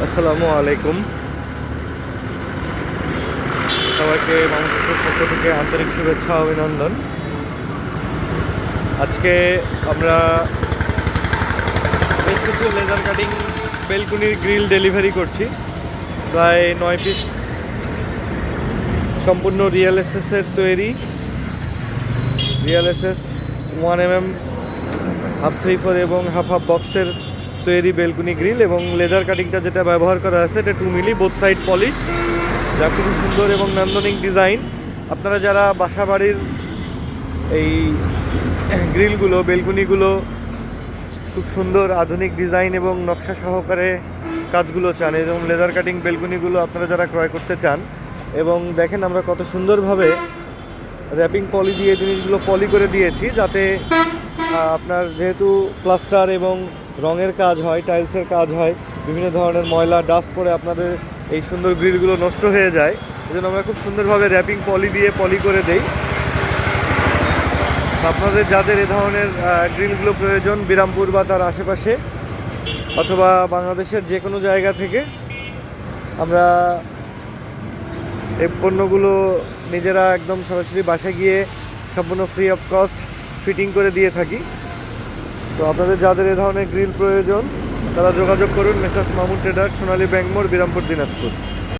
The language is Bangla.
আসসালামু আলাইকুম। সবাইকে বাংলাদেশের পক্ষ থেকে আন্তরিক শুভেচ্ছা অভিনন্দন। আজকে আমরা বেশ কিছু লেজার কাটিং বেলকুনির গ্রিল ডেলিভারি করছি। প্রায় 9 পিস সম্পূর্ণ রিয়েল এসএসের তৈরি, রিয়েল এসএস 1mm হাফ 3/4 এবং হাফ বক্সের তৈরি বেলকুনি গ্রিল, এবং লেজার কাটিংটা যেটা ব্যবহার করা আছে এটা 2 মিলি বোথ সাইড পলিশ, যা খুবই সুন্দর এবং নান্দনিক ডিজাইন। আপনারা যারা বাসা বাড়ির এই গ্রিলগুলো বেলকুনিগুলো খুব সুন্দর আধুনিক ডিজাইন এবং নকশা সহকারে কাজগুলো চান, এবং লেজার কাটিং বেলকুনিগুলো আপনারা যারা ক্রয় করতে চান, এবং দেখেন আমরা কত সুন্দরভাবে র্যাপিং পলি দিয়ে জিনিসগুলো পলি করে দিয়েছি, যাতে আপনার যেহেতু প্লাস্টার এবং রঙের কাজ হয়, টাইলসের কাজ হয়, বিভিন্ন ধরনের ময়লা ডাস্ট পরে আপনাদের এই সুন্দর গ্রিলগুলো নষ্ট হয়ে যায়। এই জন্য আমরা খুব সুন্দরভাবে র্যাপিং পলি দিয়ে পলি করে দেই। আপনাদের যাদের এ ধরনের গ্রিলগুলো প্রয়োজন, বিরামপুর বা তার আশেপাশে অথবা বাংলাদেশের যে কোনো জায়গা থেকে, আমরা এই পণ্যগুলো নিজেরা একদম সরাসরি বাসায় গিয়ে সম্পূর্ণ ফ্রি অফ কস্ট ফিটিং করে দিয়ে থাকি। তো আপনাদের যাদের এ ধরনের গ্রিল প্রয়োজন তারা যোগাযোগ করুন মেসার্স মামুন ট্রেডার্স, সোনালী ব্যাংক মোড়, বিরামপুর, দিনাজপুর।